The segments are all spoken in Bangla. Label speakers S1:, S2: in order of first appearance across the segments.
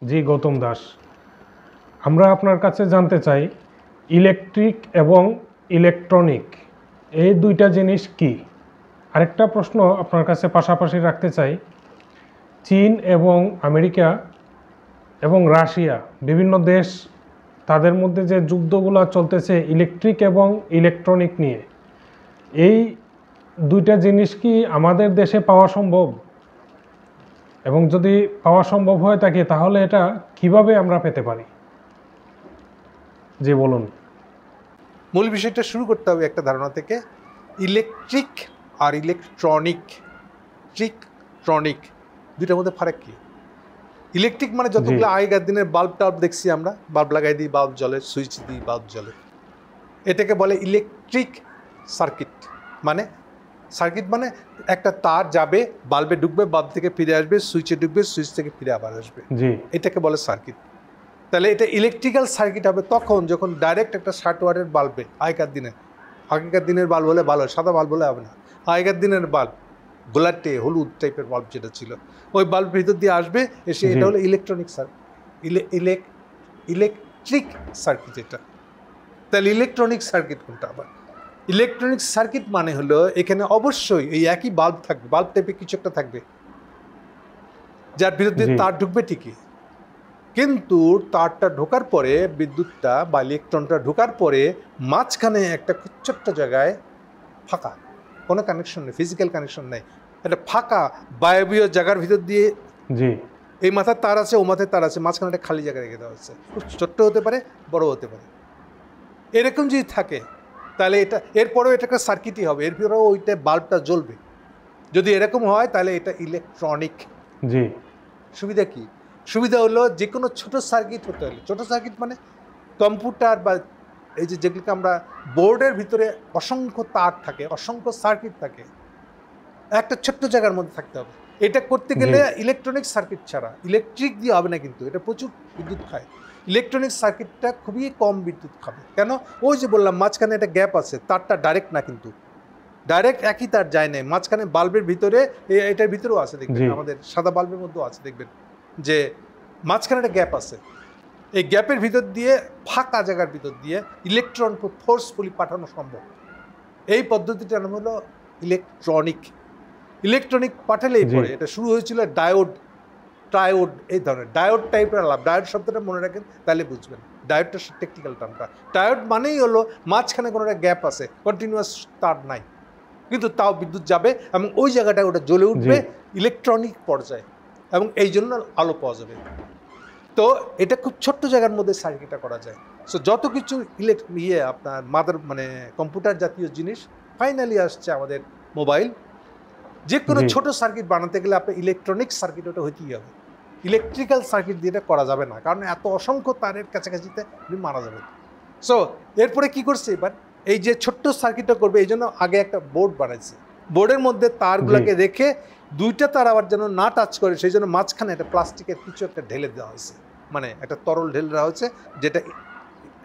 S1: জি গৌতম দাস, আমরা আপনার কাছে জানতে চাই ইলেকট্রিক এবং ইলেকট্রনিক এই দুইটা জিনিস কি। আরেকটা প্রশ্ন আপনার কাছে পাশাপাশি রাখতে চাই, চীন এবং আমেরিকা এবং রাশিয়া বিভিন্ন দেশ, তাদের মধ্যে যে যুদ্ধগুলো চলতেছে ইলেকট্রিক এবং ইলেকট্রনিক নিয়ে, এই দুইটা জিনিস কি আমাদের দেশে পাওয়া সম্ভব? এবং যদি পাওয়া সম্ভব হয়ে থাকে তাহলে এটা কিভাবে আমরা পেতে পারি? জি বলুন।
S2: মূল বিষয়টা শুরু করতে হবে একটা ধারণা থেকে। ইলেকট্রিক আর ইলেকট্রনিক, ট্রিক দুইটার মধ্যে ফারাক কি? ইলেকট্রিক মানে যতগুলো আগেকার দিনের বাল্ব টাল্ব দেখছি আমরা, বাল্ব লাগাই দিই বাল্ব জ্বলে, সুইচ দিই বাল্ব জ্বলে, এটাকে বলে ইলেকট্রিক সার্কিট। মানে সার্কিট মানে একটা তার যাবে, বাল্বে ঢুকবে, বাল্ব থেকে ফিরে আসবে, সুইচে ঢুকবে, সুইচ থেকে ফিরে আবার আসবে, এটাকে বলে সার্কিট। তাহলে এটা ইলেকট্রিক্যাল সার্কিট হবে তখন যখন ডাইরেক্ট একটা 60 ওয়াটের বাল্বে, আগেকার দিনের বাল্ব হলে ভালো, সাদা বাল্ব হলে হবে না, আগেকার দিনের বাল্ব গোলাটে হলুদ টাইপের বাল্ব যেটা ছিল, ওই বাল্ব ভিতর দিয়ে আসবে, এসে এটা হলো ইলেকট্রনিক ইলেকট্রিক সার্কিট এটা। তাহলে ইলেকট্রনিক সার্কিট কোনটা? আবার ইলেকট্রনিক সার্কিট মানে হলো এখানে অবশ্যই এই একই বাল্ব থাকবে, বাল্ব টাইপের কিছু একটা থাকবে যার ভিতর দিয়ে তার ঢুকবে ঠিকই, কিন্তু তারটা ঢোকার পরে, বিদ্যুৎটা বা ইলেকট্রনটা ঢোকার পরে মাঝখানে একটা ছোট্ট জায়গায় ফাঁকা, কোনো কানেকশন নেই, ফিজিক্যাল কানেকশন নেই, একটা ফাঁকা বায়বীয় জায়গার ভিতর দিয়ে এই মাথার তার আছে, ও মাথায় তার আছে, মাঝখানে একটা খালি জায়গা রেখে দেওয়া হচ্ছে। ছোট্ট হতে পারে, বড় হতে পারে। এরকম যদি থাকে তাহলে এটা এরপরেও এটা একটা সার্কিটই হবে, এরপরেও ওইটা বাল্বটা জ্বলবে। যদি এরকম হয় তাহলে এটা ইলেকট্রনিক। সুবিধা কি? সুবিধা হলো যে কোনো ছোটো সার্কিট হতে হলে, ছোটো সার্কিট মানে কম্পিউটার বা এই যেগুলোকে আমরা বোর্ডের ভিতরে অসংখ্য তার থাকে, অসংখ্য সার্কিট থাকে, একটা ছোট্ট জায়গার মধ্যে থাকতে হবে। এটা করতে গেলে ইলেকট্রনিক সার্কিট ছাড়া, ইলেকট্রিক দিয়ে হবে না, কিন্তু এটা প্রচুর বিদ্যুৎ খায়। ইলেকট্রনিক সার্কিটটা খুবই কম বিদ্যুৎ খাবে। কেন? ওই যে বললাম মাঝখানে একটা গ্যাপ আছে, তারটা ডাইরেক্ট না, কিন্তু ডাইরেক্ট একই তার যায় না, মাঝখানে বাল্বের ভিতরে, এটার ভিতরেও আছে দেখবেন, আমাদের সাদা বাল্বের মধ্যেও আছে দেখবেন যে মাঝখানে একটা গ্যাপ আছে, এই গ্যাপের ভিতর দিয়ে, ফাঁকা জায়গার ভিতর দিয়ে ইলেকট্রন ফোর্সফুলি পাঠানো সম্ভব। এই পদ্ধতিটার নাম হলো ইলেকট্রনিক পাঠালেই পরে। এটা শুরু হয়েছিল ডায়োড, ট্রায়োড, এই ধরনের ডায়োড টাইপের লাভ। ডায়োড শব্দটা মনে রাখেন তাহলে বুঝবেন, ডায়োডটা টেকনিক্যাল টার্মটা। ডায়োড মানেই হলো মাঝখানে কোনো একটা গ্যাপ আছে, কন্টিনিউয়াস তার নাই, কিন্তু তাও বিদ্যুৎ যাবে এবং ওই জায়গাটায় ওটা জ্বলে উঠবে ইলেকট্রনিক পর্যায়ে, এবং এই জন্য আলো পাওয়া যাবে। তো এটা খুব ছোট্ট জায়গার মধ্যে সার্কিটটা করা যায়। সো যত কিছু আপনার মানে কম্পিউটার জাতীয় জিনিস ফাইনালি আসছে আমাদের মোবাইল, যে কোনো ছোট সার্কিট বানাতে গেলে আপনার ইলেকট্রনিক সার্কিট ওটা হইতেই হবে। ইলেকট্রিক্যাল সার্কিট দিয়ে এটা করা যাবে না, কারণ এত অসংখ্য তারের কাছাকাছিতে মারা যাবে। সো এরপরে কি করছে এবার, এই যে ছোট্ট সার্কিটটা করবে এই জন্য আগে একটা বোর্ড বানাইছে, বোর্ডের মধ্যে তারগুলোকে রেখে দুইটা তার আবার যেন না টাচ করে সেই জন্য মাঝখানে একটা প্লাস্টিকের কিছু একটা ঢেলে দেওয়া হয়েছে, মানে একটা তরল ঢেলে দেওয়া হয়েছে, যেটা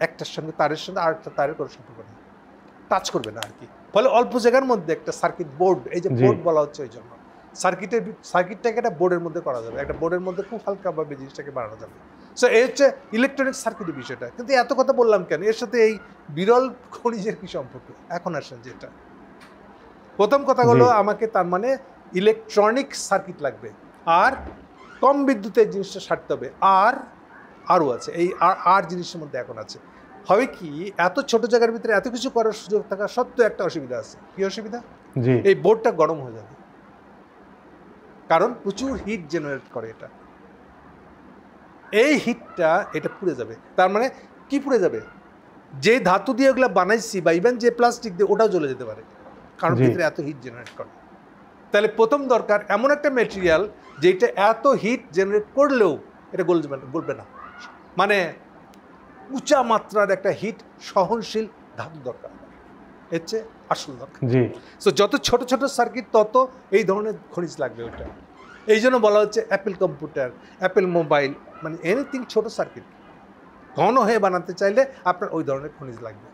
S2: একটার সঙ্গে তারের সঙ্গে আর একটা তারের কোনো সম্পর্ক নেই, টাচ করবে না আর কি। ফলে অল্প জায়গার মধ্যে একটা সার্কিট বোর্ড, এই যে বোর্ড বলা হচ্ছে ওই জন্য সার্কিটটাকে একটা বোর্ডের মধ্যে করা যাবে, একটা বোর্ডের মধ্যে খুব হালকাভাবে জিনিসটাকে বানানো যাবে। সো এই হচ্ছে ইলেকট্রনিক সার্কিটের বিষয়টা। কিন্তু এত কথা বললাম কেন? এর সাথে এই বিরল খনিজের কি সম্পর্ক? এখন আসেন যেটা প্রথম কথা হলো, আমাকে তার মানে ইলেকট্রনিক সার্কিট লাগবে, আর কম বিদ্যুতের জিনিসটা সারতে হবে, আর আরও আছে, এই আর জিনিসের মধ্যে এখন আছে। হবে কি, এত ছোট জায়গার ভিতরে এত কিছু করার সুযোগ থাকা সত্ত্বেও একটা অসুবিধা আছে। কি অসুবিধা? এই বোর্ডটা গরম হয়ে যাবে, কারণ প্রচুর হিট জেনারেট করে এটা। এই হিটটা এটা পুড়ে যাবে। তার মানে কি পুড়ে যাবে? যে ধাতু দিয়ে ওগুলো বানাইছি বা ইভেন যে প্লাস্টিক দিয়ে, ওটাও জ্বলে যেতে পারে, কারণ ভিতরে এত হিট জেনারেট করে। তাহলে প্রথম দরকার এমন একটা ম্যাটেরিয়াল যেটা এত হিট জেনারেট করলেও এটা গলবে না, মানে উঁচা মাত্রার একটা হিট সহনশীল ধাতু দরকার, এর চেয়ে আসল দরকার। সো যত ছোট ছোট সার্কিট তত এই ধরনের খনিজ লাগবে ওইটা। এই জন্য বলা হচ্ছে অ্যাপেল কম্পিউটার, অ্যাপেল মোবাইল, মানে এনিথিং ছোট সার্কিট ঘন হয়ে বানাতে চাইলে আপনার ওই ধরনের খনিজ লাগবে।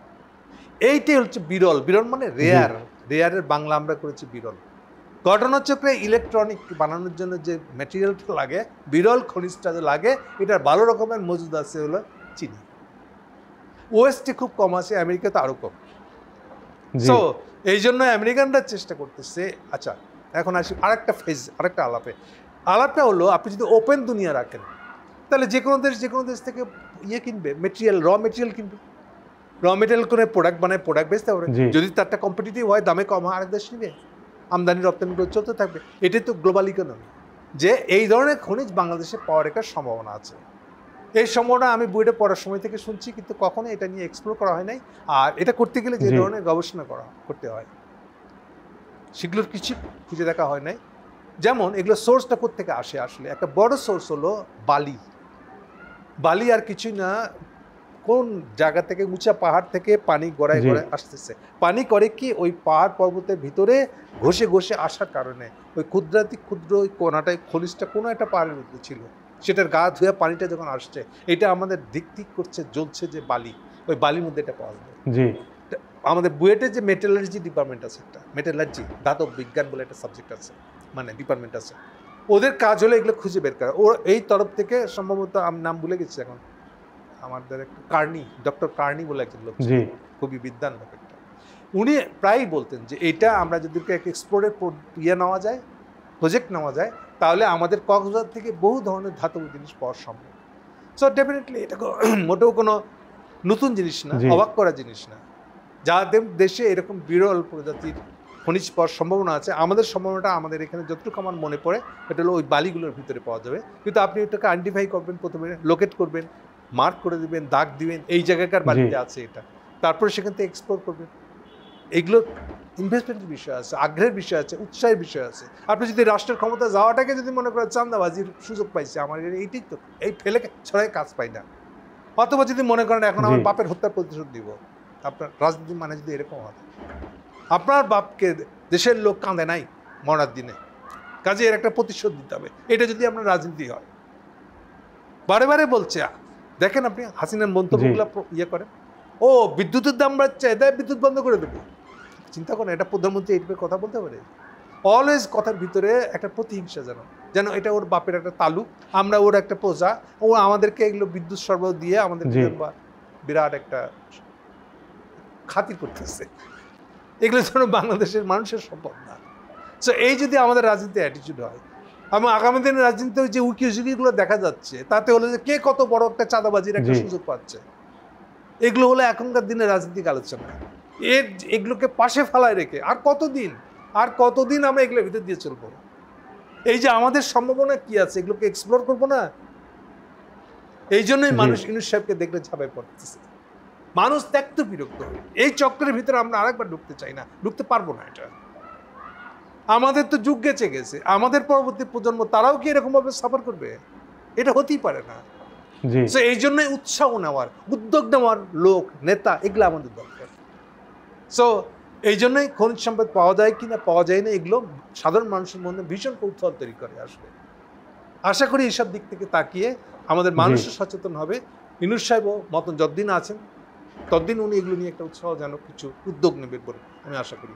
S2: এইটাই হচ্ছে বিরল। বিরল মানে রেয়ার, রেয়ারের বাংলা আমরা করেছি বিরল। ঘটনাচক্রে ইলেকট্রনিক বানানোর জন্য যে ম্যাটেরিয়ালটা লাগে, বিরল খনিজটা যে লাগে, এটার ভালো রকমের মজুদ আছে হলো চিনি। ওয়েস্টে খুব কম আছে, আমেরিকাতে আরও কম। সো এই জন্য আমেরিকানরা চেষ্টা করতেছে। আচ্ছা, এখন আসি আরেকটা ফেজ, আরেকটা আলাপটা হলো, আপনি যদি ওপেন দুনিয়া রাখেন তাহলে যে কোনো দেশ থেকে কিনবে, র মেটেরিয়াল কিনবে, র মেটেরিয়াল করে প্রোডাক্ট বানায়, প্রোডাক্ট বেচতে পারে। যদি তারটা কম্পিটিটিভ হয়, দামে কম হয়, আরেক দেশ নিবে, আমদানি রপ্তানি করে চলতে থাকবে। এটাই তো গ্লোবাল ইকোনমি, যে এই ধরনের খনিজ বাংলাদেশে পাওয়ার একটা সম্ভাবনা আছে। এই সম্ভাবনা আমি বইটা পড়ার সময় থেকে শুনছি, কিন্তু কখনো এটা নিয়ে এক্সপ্লোর করা হয় নাই। আর এটা করতে গেলে যে ধরনের গবেষণা করতে হয়, সেগুলোর কিছু খুঁজে দেখা হয় নাই। যেমন এগুলো সোর্সটা কোত্থেকে আসে, আসলে একটা বড় সোর্স হলো বালি আর কিছুই না, কোন জায়গা থেকে, উঁচা পাহাড় থেকে পানি গড়ায় গড়ায় আসতেছে। পানি করে কি, ওই পাহাড় পর্বতের ভিতরে ঘষে ঘষে আসার কারণে ওই ক্ষুদ্র ওই কোনাটায়, খনিজটা কোনো একটা পাহাড়ের মধ্যে ছিল, সেটার গা ধুয়ে পানিটা যখন আসছে, এটা আমাদের দিক করছে, জ্বলছে যে বালি, ওই বালির মধ্যে এটা পাওয়া যাবে। আমাদের বুয়েটে যে মেটালার্জি ডিপার্টমেন্ট আছে, একটা মেটালার্জি ধাতব বিজ্ঞান বলে একটা সাবজেক্ট আছে, মানে ডিপার্টমেন্ট আছে, ওদের কাজ হলো এগুলো খুঁজে বের করা। ওর এই তরফ থেকে সম্ভবত আমি নাম ভুলে গেছি এখন, আমাদের একটা ডক্টর কার্নি বলে একজন লোক, খুবই বিদ্বান লোক একটা, উনি প্রায়ই বলতেন যে এটা আমরা যদি একটা এক্সপ্লোরের নেওয়া যায়, প্রজেক্ট নেওয়া যায়, তাহলে আমাদের কক্সবাজার থেকে বহু ধরনের ধাতব জিনিস পাওয়া সম্ভব। সো ডেফিনেটলি এটা মোটেও কোনো নতুন জিনিস না, অবাক করা জিনিস না। যাদের দেশে এরকম বিরল প্রজাতির খনিজ পাওয়ার সম্ভাবনা আছে, আমাদের সম্ভাবনাটা আমাদের এখানে যতটুকু আমার মনে পড়ে, এটা হলো ওই বালিগুলোর ভিতরে পাওয়া যাবে। কিন্তু আপনি এটাকে আইডেন্টিফাই করবেন, প্রথমে লোকেট করবেন, মার্ক করে দিবেন, দাগ দিবেন, এই জায়গাকার বালিতে আছে এটা, তারপরে সেখান থেকে এক্সপ্লোর করবেন। এগুলো ইনভেস্টমেন্টের বিষয় আছে, আগ্রহের বিষয় আছে, উৎসাহের বিষয় আছে। আপনি যদি রাষ্ট্রের ক্ষমতা যাওয়াটাকে যদি মনে করেন চান্দাবাজির সুযোগ পাইছে, আমার এইটাই তো, এই ফেলে ছড়াই কাজ পাই না, অথবা যদি মনে করেন এখন আমার বাপের হত্যার প্রতিশোধ দিব, আপনার রাজনীতি মানে যদি এরকম হয়, আপনার বাপকে দেশের লোক কাঁদে নাই মরার দিনে, কাজে এর একটা প্রতিশোধ দিতে হবে, এটা যদি আপনার রাজনীতি হয়। বারে বারে বলছে, দেখেন আপনি হাসিনার মন্তব্যগুলো করেন, ও বিদ্যুতের দাম বাড়ছে, দেয় বিদ্যুৎ বন্ধ করে দেবো। চিন্তা করেন, এটা প্রধানমন্ত্রী এইভাবে কথা বলতে পারে? অলওয়েজ কথার ভিতরে একটা প্রতিহিংসা, যেন এটা ওর বাপের একটা তালুক, আমরা ওর একটা প্রজা, ও আমাদেরকে এগুলো বিদ্যুৎ সরবরাহ দিয়ে আমাদের বিরাট একটা খাতির করতেছে। এগুলো যেন বাংলাদেশের মানুষের সম্পদ না। সো এই যদি আমাদের রাজনীতি অ্যাটিটিউড হয়, এবং আগামী দিনের রাজনীতিতে যে উইকিগুলো দেখা যাচ্ছে, তাতে হলো যে কে কত বড় একটা চাঁদাবাজির একটা সুযোগ পাচ্ছে, এগুলো হলো এখনকার দিনের রাজনৈতিক আলোচনা। এগুলোকে পাশে ফেলায় রেখে আর কতদিন আমরা এগুলোর ভিতর দিয়ে চলবো? এই যে আমাদের সম্ভাবনা কি আছে, এগুলোকে এক্সপ্লোর করবো না? এই জন্যই মানুষ ইউনূস সাহেবকে দেখলে ঝাঁপায় পড়তেছে। মানুষ ত্যাক্ত বিরক্ত, এই চক্রের ভিতরে আমরা আরেকবার ঢুকতে চাই না, ঢুকতে পারবো না। এটা আমাদের তো যুগ গেছে গেছে, আমাদের পরবর্তী প্রজন্ম তারাও কি এরকম ভাবে সাফার করবে? এটা হতেই পারে না। এই জন্যই উৎসাহ নেওয়ার, উদ্যোগ নেওয়ার লোক, নেতা, এগুলো আমাদের দরকার। সো এই জন্যই খনিজ সম্পদ পাওয়া যায় কিনা পাওয়া যায় না, এগুলো সাধারণ মানুষের মধ্যে ভীষণ কৌতূহল তৈরি করে। আসলে আশা করি এইসব দিক থেকে তাকিয়ে আমাদের মানুষও সচেতন হবে। ইউনূস সাহেব মতন যতদিন আছেন ততদিন উনি এগুলো নিয়ে একটা উৎসাহজনক কিছু উদ্যোগ নেবেন বলে আমি আশা করি।